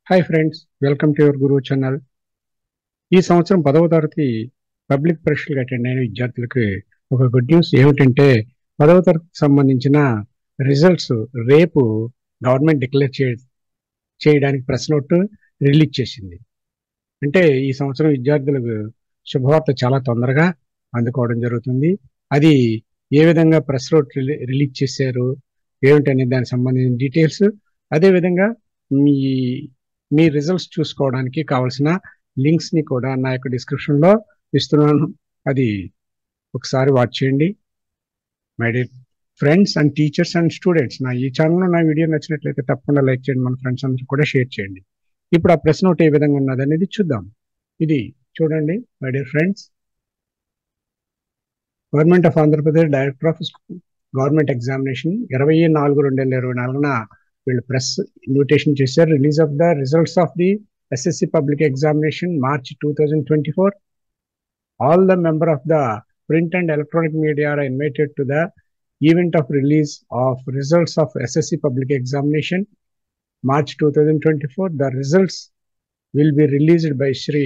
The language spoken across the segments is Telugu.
Hi friends, welcome to your Guru channel. ఈ సంవత్సరం 10వ తరగతి పబ్లిక్ పరీక్షలకు అటెండ్ అయిన విద్యార్థులకు ఒక గుడ్ న్యూస్ ఏమిటంటే 10వ తరగతికి సంబంధించిన రిజల్ట్స్ రేపు గవర్నమెంట్ డిక్లేర్ చేయడానికి ప్రెస్ నోట్ రిలీజ్ చేసింది. అంటే ఈ సంవత్సరం విద్యార్థులకు శుభవార్త చాలా తొందరగా అందుకోవడం జరుగుతుంది. అది ఏ విధంగా ప్రెస్ నోట్ రిలీజ్ చేశారు ఏమిటనే దానికి సంబంధించిన డీటెయిల్స్, అదేవిధంగా మీ రిజల్ట్స్ చూసుకోవడానికి కావాల్సిన లింక్స్ ని కూడా నా యొక్క డిస్క్రిప్షన్ లో ఇస్తున్నాను. అది ఒకసారి వాచ్ చేయండి. My dear friends and teachers and students, ఈ ఛానల్లో నా వీడియో నచ్చినట్లయితే తప్పకుండా లైక్ చేయండి, మన ఫ్రెండ్స్ అందరూ కూడా షేర్ చేయండి. ఇప్పుడు ఆ ప్రెస్ నోట్ ఏ విధంగా ఉన్నది అనేది చూద్దాం. ఇది చూడండి my dear friends. Government of Andhra Pradesh director of government examination 24/2024 వీళ్ళు ప్రెస్ ఇన్విటేషన్ చేశారు. Release of the results of the SSC public examination March 2024. All the member of the print and electronic media are invited to the event of release of results of SSC public examination March 2024. The results will be released by Shri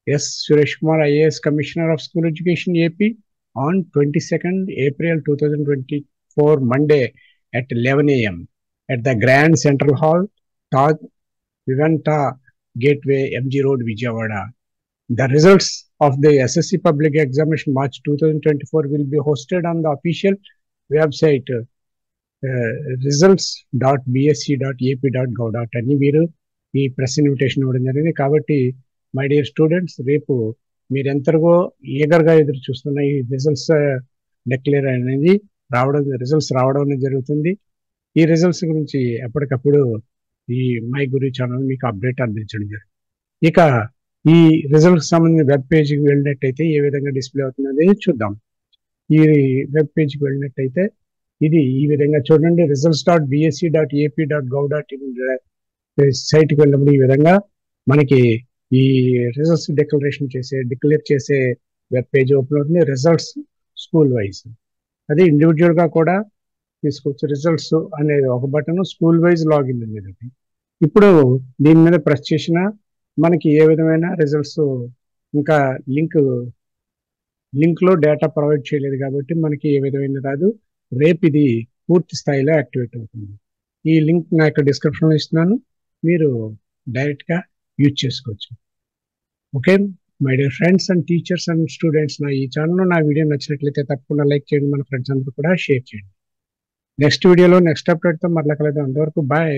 S. Suresh Kumar, IAS Commissioner of School Education AP on 22nd April 2024 Monday at 11 a.m. at the Grand Central Hall, Taj Vivanta Gateway, MG Road, Vijayawada. The results of the SSC Public Examination March 2024 will be hosted on the official website results.bsc.ap.gov.in. మీరు ఈ ప్రెస్ ఇన్విటేషన్ ఇవ్వడం జరిగింది. కాబట్టి మై డియర్ స్టూడెంట్స్, రేపు మీరు ఎంతగా ఈగర్గా ఎదురు చూస్తున్న ఈ రిజల్ట్స్ డిక్లేర్ అనేది రిజల్ట్స్ రావడం అనేది జరుగుతుంది. ఈ రిజల్ట్స్ గురించి ఎప్పటికప్పుడు ఈ మై గురు ఛానల్ మీకు అప్డేట్ అందించడం జరుగుతుంది. ఇక ఈ రిజల్ట్స్ సంబంధించిన వెబ్ పేజ్కి వెళ్ళినట్టయితే ఏ విధంగా డిస్ప్లే అవుతుంది అనేది చూద్దాం. ఈ వెబ్ పేజ్కి వెళ్ళినట్టయితే ఇది ఈ విధంగా చూడండి. results.bsc.ap.gov.in సైట్కి వెళ్ళినప్పుడు ఈ విధంగా మనకి ఈ రిజల్ట్స్ డిక్లేర్ చేసే వెబ్ పేజ్ ఓపెన్ అవుతుంది. రిజల్ట్స్ స్కూల్ వైజ్, అది ఇండివిజువల్ గా కూడా తీసుకోవచ్చు. రిజల్ట్స్ అనేది ఒక బటన్, స్కూల్ వైజ్ లాగిన్ అనేది. ఇప్పుడు దీని మీద ప్రెస్ చేసిన మనకి ఏ విధమైన రిజల్ట్స్, ఇంకా లింక్ లో డేటా ప్రొవైడ్ చేయలేదు కాబట్టి మనకి ఏ విధమైన రాదు. రేపు ఇది పూర్తి స్థాయిలో యాక్టివేట్ అవుతుంది. ఈ లింక్ నా యొక్క డిస్క్రిప్షన్ లో ఇస్తున్నాను, మీరు డైరెక్ట్ గా యూజ్ చేసుకోవచ్చు. Okay my dear friends and teachers and students, ఈ ఛానల్లో నా వీడియో నచ్చినట్లయితే తప్పకుండా లైక్ చేయండి, మన ఫ్రెండ్స్ అందరూ కూడా షేర్ చేయండి. నెక్స్ట్ వీడియోలో నెక్స్ట్ అప్డేట్తో మరలా కలుద్దాం. అంతవరకు బాయ్.